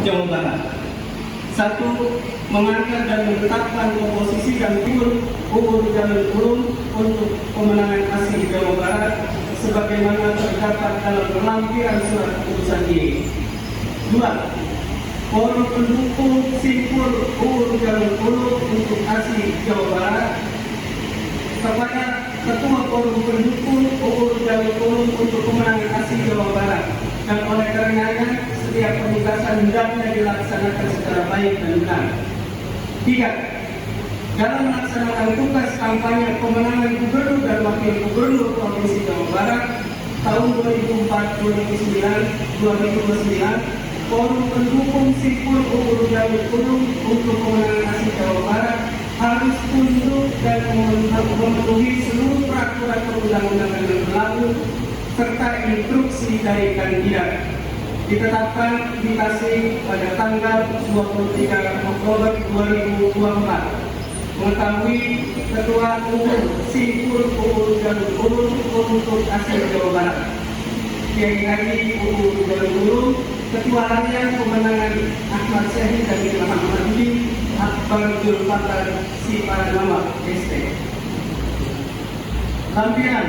Jawa Barat. 1. Mengangkat dan menetapkan komposisi dan UU Jalur Ulum untuk pemenangan ASI Jawa Barat sebagaimana terdapat dalam lampiran surat keputusan ini. 2. Forum pendukung simpul UU Jalur Ulum untuk ASI Jawa Barat kepada Ketua Forum pendukung UU Jalur Ulum untuk pemenangan ASI Jawa Barat, dan oleh karenanya setiap penugasan hendaknya dilaksanakan secara baik dan benar. 3. Dalam melaksanakan tugas kampanye pemenangan gubernur dan wakil gubernur Provinsi Jawa Barat tahun 2004-2009, Forum pendukung simpul UU Jalur Ulum untuk pemenangan ASI Jawa Barat harus tunduk dan memenuhi seluruh peraturan perundang-undangan yang berlaku serta instruksi dari kandidat. Ditetapkan di Tasik pada tanggal 23 Oktober 2024. Mengetahui Ketua Umum Simpul UU Jalur Ulum untuk ASI Jawa Barat, Kiai Haji UU Jalur Ulum, Ketua Harian Pemenangan Ahmad Syahid dan Ilham Habibie, Akbar Julfatan Sipanama ST. Lampiran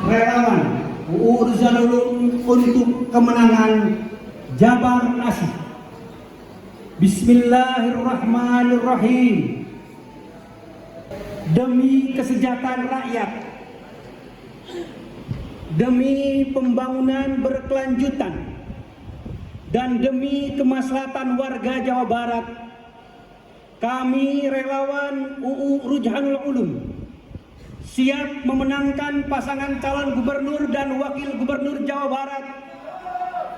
relawan UU Jalur Ulum untuk kemenangan Jabar ASI. Bismillahirrahmanirrahim. Demi kesejahteraan rakyat, demi pembangunan berkelanjutan, dan demi kemaslahatan warga Jawa Barat, kami relawan UU Rujhanul Ulum siap memenangkan pasangan calon gubernur dan wakil gubernur Jawa Barat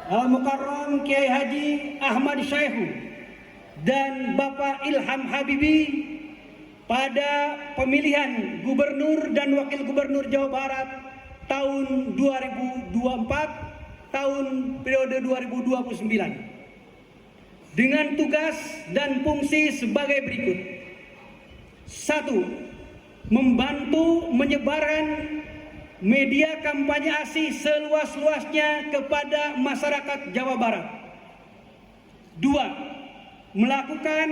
Al-Mukarram Kiai Haji Ahmad Syaihu dan Bapak Ilham Habibie pada pemilihan gubernur dan wakil gubernur Jawa Barat tahun 2024 tahun periode 2029 dengan tugas dan fungsi sebagai berikut. 1. Membantu menyebarkan media kampanye ASI seluas-luasnya kepada masyarakat Jawa Barat. 2. Melakukan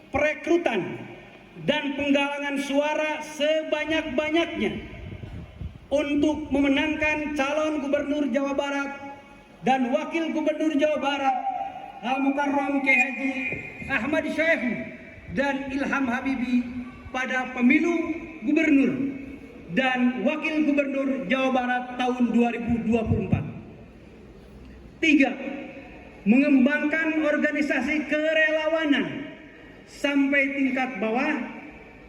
perekrutan dan penggalangan suara sebanyak-banyaknya untuk memenangkan calon gubernur Jawa Barat dan wakil gubernur Jawa Barat Al-Mukarram Kiai Haji Ahmad Syaihu dan Ilham Habibie pada pemilu gubernur dan wakil gubernur Jawa Barat tahun 2024. 3. Mengembangkan organisasi kerelawanan sampai tingkat bawah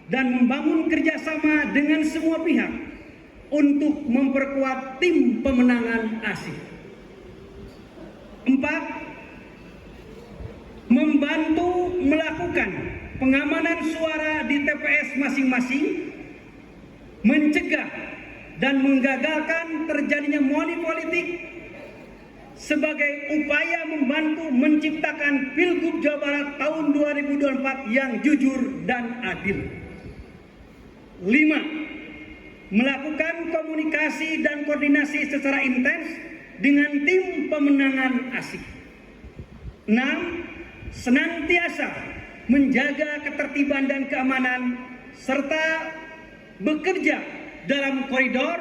dan membangun kerjasama dengan semua pihak untuk memperkuat tim pemenangan ASI. 4. Membantu melakukan pengamanan suara di TPS masing-masing, mencegah dan menggagalkan terjadinya money politik sebagai upaya membantu menciptakan Pilgub Jawa Barat tahun 2024 yang jujur dan adil. 5. Melakukan komunikasi dan koordinasi secara intens dengan tim pemenangan ASI. 6. Senantiasa menjaga ketertiban dan keamanan, serta bekerja dalam koridor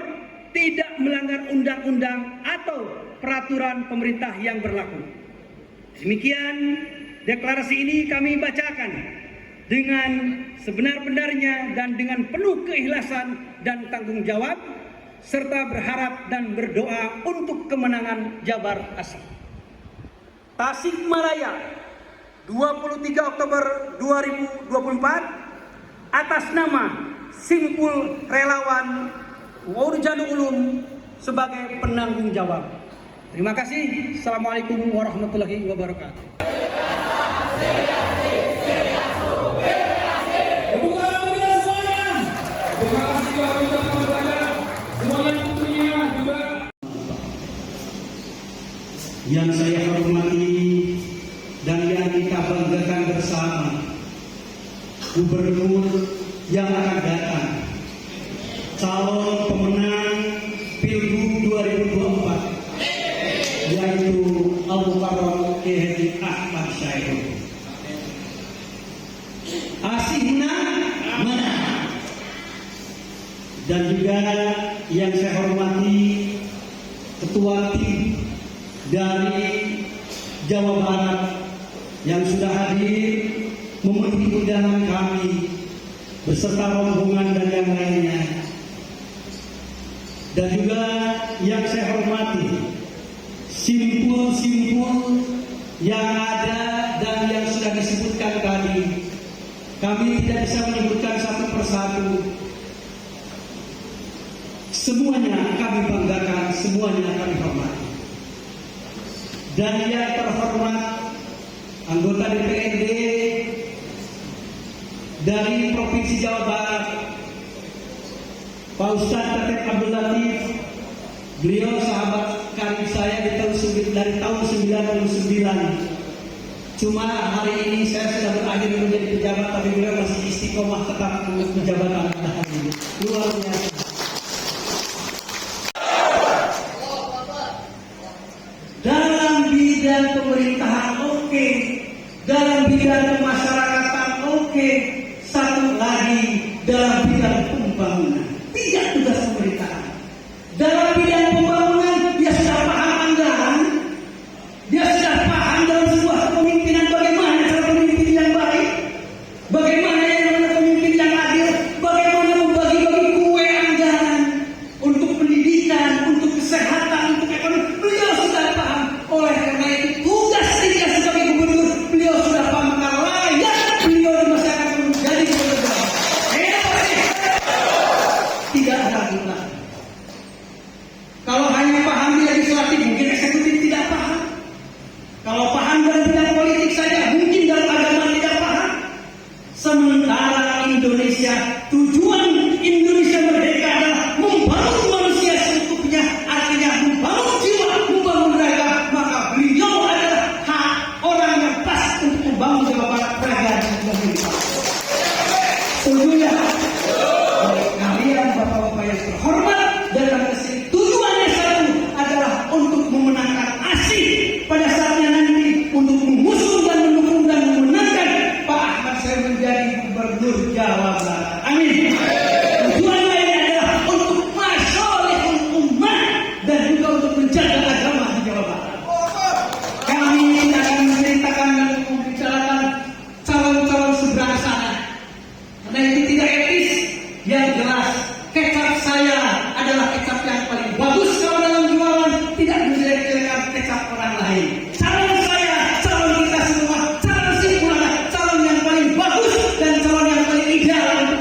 tidak melanggar undang-undang atau peraturan pemerintah yang berlaku. Demikian deklarasi ini kami bacakan dengan sebenar-benarnya dan dengan penuh keikhlasan dan tanggung jawab, serta berharap dan berdoa untuk kemenangan Jabar Asih. Tasikmalaya, 23 Oktober 2024, atas nama Simpul Relawan Wurjanu Ulum sebagai penanggung jawab. Terima kasih. Assalamualaikum warahmatullahi wabarakatuh. Yang saya hormati dan yang kita banggakan bersama, Gubernur yang akan datang, calon pemenang Pilgub 2024, yaitu Al-Mukarram Kiai Ahmad Syahrul. Asihna mana? Dan juga yang saya hormati Ketua Tim dari Jawa Barat yang sudah hadir memenuhi undangan kami beserta rombongan dan yang lainnya, dan juga yang saya hormati simpul-simpul yang ada dan yang sudah disebutkan tadi. Kami tidak bisa menyebutkan satu persatu. Semuanya kami banggakan, semuanya kami hormati. Dan yang terhormat anggota DPRD dari Provinsi Jawa Barat, Pak Ustadz Tetep Abdul Latif, beliau sahabat karib saya dari tahun 99. Cuma hari ini saya sudah berakhir menjadi pejabat, tapi beliau masih istiqomah tetap untuk jabatan hari ini. Luar biasa. Dalam bidang pemerintahan oke, dalam bidang kemasyarakatan oke, satu lagi dalam bidang pembangunan, tidak tugas pemerintahan. Dalam bidang pembangunan dia sudah paham anggaran, dia sudah paham dalam sebuah kepemimpinan bagaimana cara pemimpin yang baik, bagaimana yang pemimpin yang adil, bagaimana membagi-bagi kue anggaran untuk pendidikan, untuk kesehatan, untuk ekonomi. Beliau sudah paham. Oleh karena itu tugas dia sebagai gubernur, beliau sudah paham, maka layak beliau di masyarakat menjadi gubernur. Tidak ada lagi. Kalau hanya paham di legislatif, mungkin eksekutif tidak paham. Kalau paham dalam bidang politik saja, mungkin dalam agama tidak paham. Sementara Indonesia, tujuan Indonesia merdeka adalah membangun manusia seutuhnya, artinya membangun jiwa, membangun raga, maka beliau adalah hak orang yang pas untuk membangun Jawa Barat raga dan pemerintah. Setuju ya? Kalian bapak-bapak yang terhormat, datang ke sini tujuannya satu adalah untuk memenangkan Asih pada saatnya nanti, untuk mengusung dan mendukung dan memenangkan Pak Ahmad Syahrul menjadi gubernur Jawa Barat. Amin. Tujuan lainnya adalah untuk maslahul ummah dan juga untuk menjaga agama di Jawa Barat. Kami akan menceritakan dan membicarakan calon-calon seberang sana, karena itu tidak etis. Yang jelas, kecap saya adalah kecap yang paling bagus kalau dalam jualan, tidak menjelek-jelekan kecap orang lain. Calon saya, calon kita semua, calon simpul adalah calon yang paling bagus dan calon yang paling ideal untuk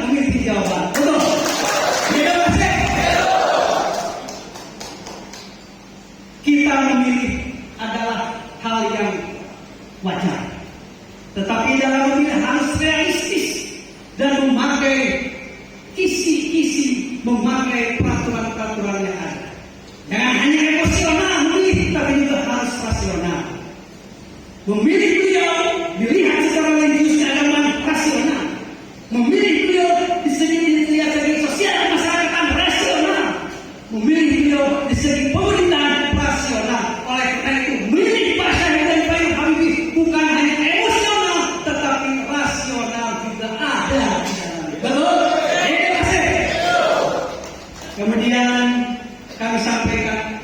Kemudian kami sampaikan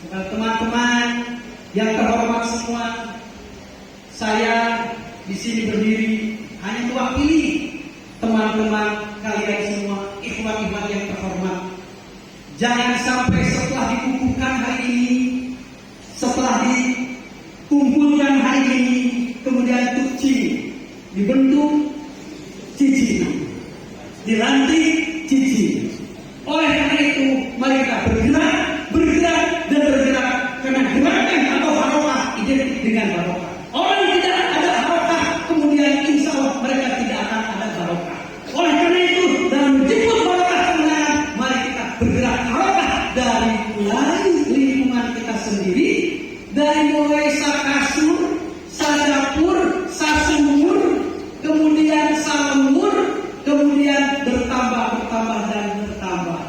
kepada teman-teman yang terhormat semua, saya di sini berdiri hanya mewakili teman-teman kalian semua, ikhwan-ikhwan yang terhormat. Jangan sampai setelah dikukuhkan hari ini, setelah dikumpulkan hari ini, kemudian tuci dibentuk cici, dilantik cici. Oleh karena itu, mari kita bergerak dan bergerak, karena gerakan atau harokah identik dengan barokah. Orang tidak ada harokah, kemudian insya Allah mereka tidak akan ada barokah. Oleh karena itu, dalam menjemput barokah kemenangan, mari kita bergerak harokah dari mulai lingkungan kita sendiri, dari mulai sakasur, sadapur, sasumur, kemudian salemur, kemudian bertambah dan bertambah.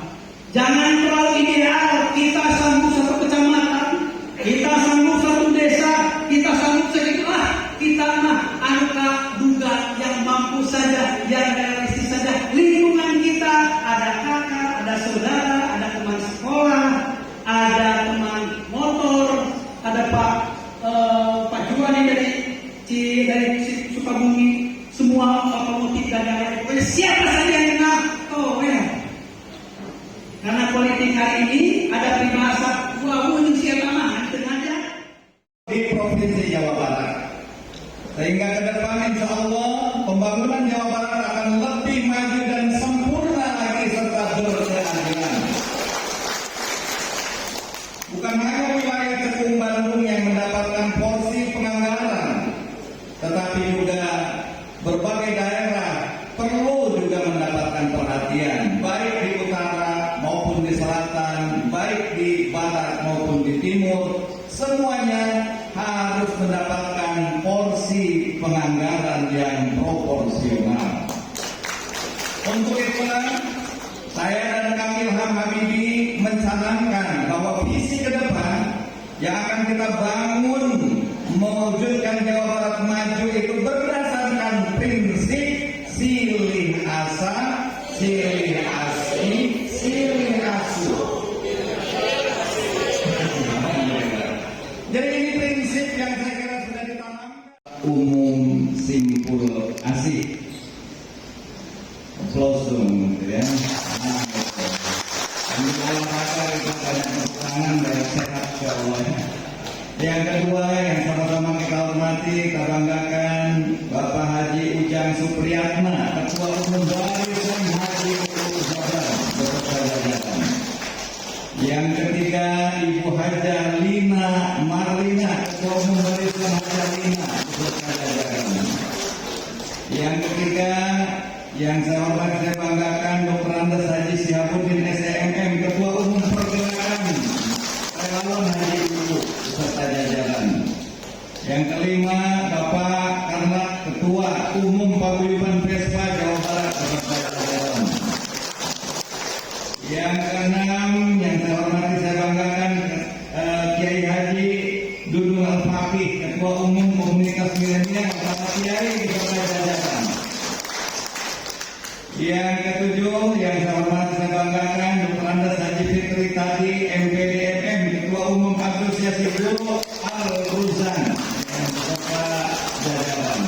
Jangan terlalu ideal, kita sanggup satu kecamatan, kita sanggup satu desa, kita sanggup segitulah. Kita mah angka duga yang mampu saja, yang realistis saja. Lingkungan kita ada kakak, ada saudara, ada teman sekolah, ada teman motor, ada Pak Juwani dari Sukabumi, semua otomotif dan yang lain. Pokoknya siapa saja yang kenal, oh ya. Karena politik hari ini ada peribahasa ini siapa mah aja di Provinsi Jawa Barat. Sehingga ke depan insya Allah pembangunan Jawa Barat akan lebih maju dan sempurna lagi serta berkeadilan. Bukan hanya wilayah Cekung Bandung yang mendapatkan porsi penganggaran, tetapi juga berbagai daerah perlu juga mendapatkan perhatian, baik di utara maupun di selatan, baik di barat maupun di timur, semuanya harus mendapatkan porsi penganggaran yang proporsional. Untuk itulah saya dan Kang Ilham Habibie mencanangkan bahwa visi ke depan yang akan kita bangun mewujudkan Jawa Barat maju itu berdasarkan prinsip silih asa, silih asi, silih asu. Jadi ini prinsip yang saya kira sudah ditanamkan. Umum simpul asih. Applause dong, gitu ya. Ini olahraga itu banyak tangan dan sehat insyaallah. Yang kedua yang sama-sama kita hormati, kita banggakan Bapak Haji Ujang Supriyatna, Ketua Umum Barisan Haji Uzaban beserta jajaran. Yang ketiga Ibu Haja Lina Marlina, Ketua Umum Barisan Haja Lina beserta jajaran. Yang ketiga yang saya hormati, saya banggakan Dr. Andes Haji Sihabuddin SEMM, Ketua Umum Pergerakan Relawan Haji Ulu beserta jajaran. Yang kelima Bapak Karnat, Ketua Umum Paguyuban Vespa Jawa Barat beserta jajaran. Yang keenam yang saya hormati, saya banggakan Kiai Haji Dudung Al-Faqih, Ketua Umum Komunitas Milenial Bapak Kiai beserta jajaran. Yang ketujuh yang saya hormati, saya banggakan Dr. Andes Haji Fitri Tadi MPDMM, Ketua Umum Asosiasi Guru Al-Ruzan yang beserta jajaran.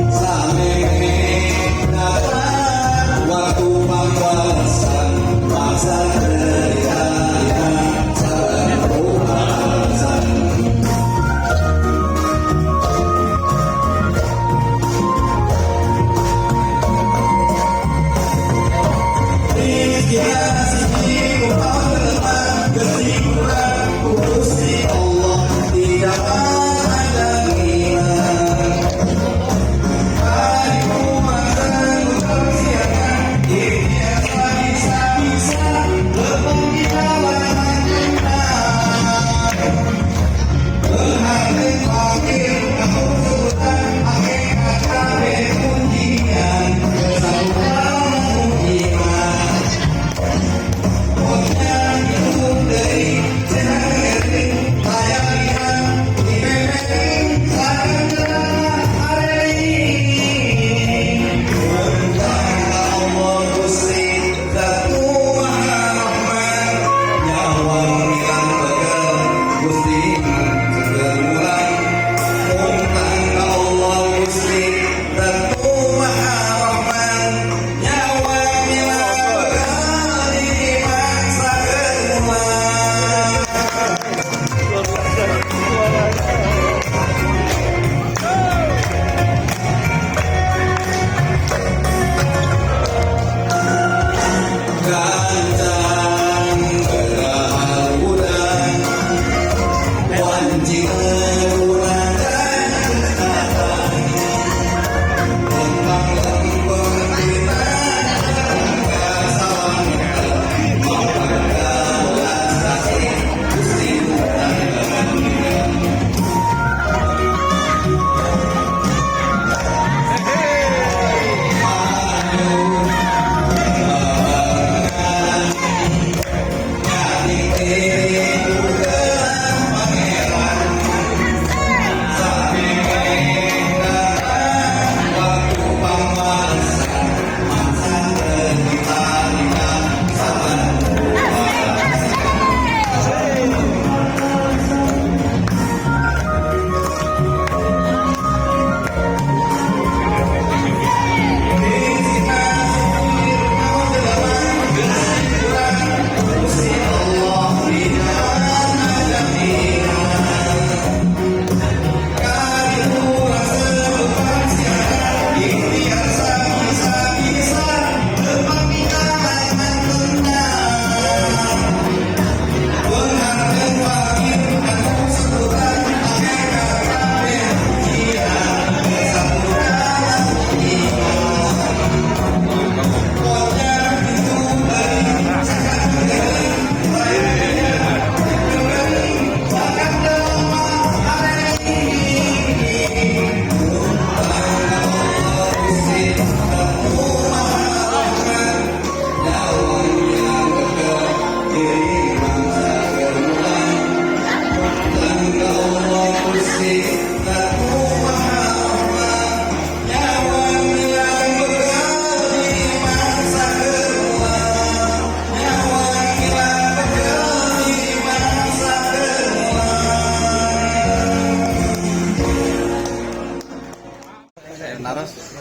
Sampai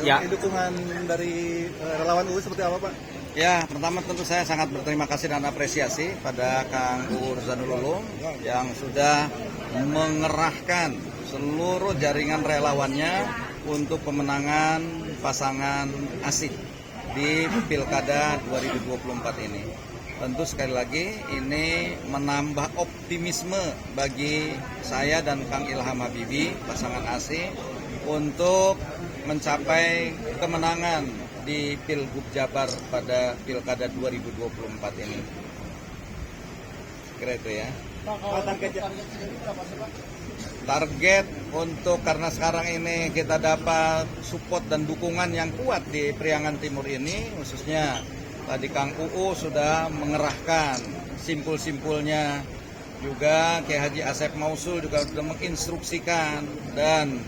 Ya. Dukungan dari relawan UU seperti apa Pak? Ya, pertama tentu saya sangat berterima kasih dan apresiasi pada Kang Uu Ruzanul Ulum yang sudah mengerahkan seluruh jaringan relawannya untuk pemenangan pasangan asik di Pilkada 2024 ini. Tentu sekali lagi ini menambah optimisme bagi saya dan Kang Ilham Habibie, pasangan asik, untuk mencapai kemenangan di Pilgub Jabar pada Pilkada 2024 ini. Kira itu ya. Target untuk, karena sekarang ini kita dapat support dan dukungan yang kuat di Priangan Timur ini, khususnya tadi Kang UU sudah mengerahkan simpul-simpulnya, juga Kiai Haji Asep Mausul juga sudah menginstruksikan, dan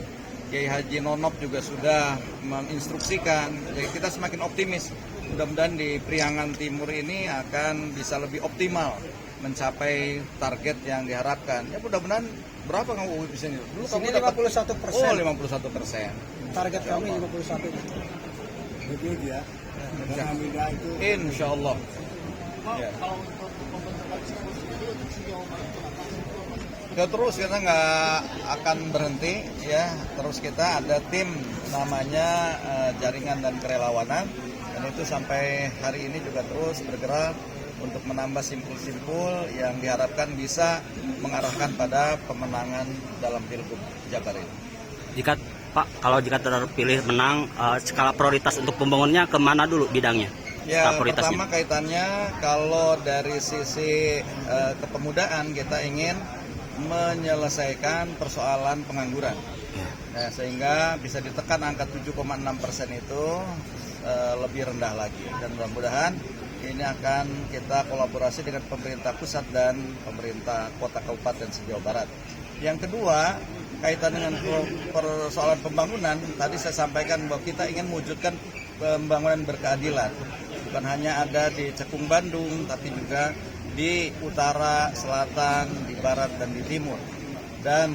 Kiai Haji Nonop juga sudah menginstruksikan. Jadi kita semakin optimis, mudah-mudahan di Priangan Timur ini akan bisa lebih optimal mencapai target yang diharapkan. Ya mudah-mudahan berapa Kang UU di sini? Dulu kamu dapat 51%. Oh, 51%. Target kami 51. Itu ya. Insya Allah. Ya. Ya, terus kita nggak akan berhenti ya. Terus kita ada tim namanya jaringan dan kerelawanan, dan itu sampai hari ini juga terus bergerak untuk menambah simpul-simpul yang diharapkan bisa mengarahkan pada pemenangan dalam Pilgub Jabar ini. Jika Pak, kalau jika terpilih menang, skala prioritas untuk pembangunannya kemana dulu bidangnya? Ya, Skala prioritasnya. pertama kaitannya kalau dari sisi kepemudaan kita ingin menyelesaikan persoalan pengangguran. Nah, sehingga bisa ditekan angka 7,6% itu lebih rendah lagi, dan mudah-mudahan ini akan kita kolaborasi dengan pemerintah pusat dan pemerintah kota kabupaten se-Jawa Barat. Yang kedua, kaitan dengan persoalan pembangunan, tadi saya sampaikan bahwa kita ingin mewujudkan pembangunan berkeadilan. Bukan hanya ada di Cekung Bandung, tapi juga di utara, selatan, di barat, dan di timur. Dan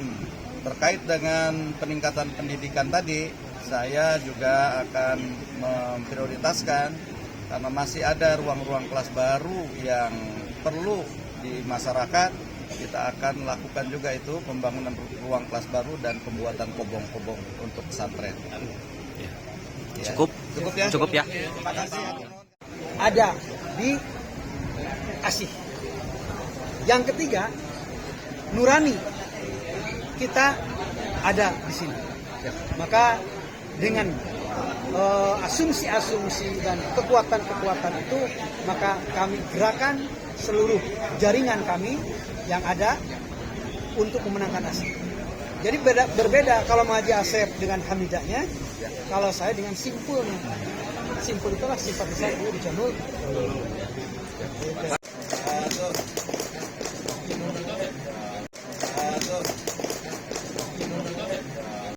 terkait dengan peningkatan pendidikan tadi, saya juga akan memprioritaskan, karena masih ada ruang-ruang kelas baru yang perlu di masyarakat. Kita akan lakukan juga itu pembangunan ruang kelas baru dan pembuatan kobong-kobong untuk pesantren. Ya. Cukup ya. Terima kasih. Ada di Asih. Yang ketiga, nurani kita ada di sini. Maka dengan asumsi-asumsi dan kekuatan-kekuatan itu, maka kami gerakan seluruh jaringan kami yang ada untuk memenangkan Asih. Jadi berbeda kalau Haji Asep dengan Hamidahnya, kalau saya dengan simpulnya. Simpul itulah simpatisan Uu Ruzanul Ulum.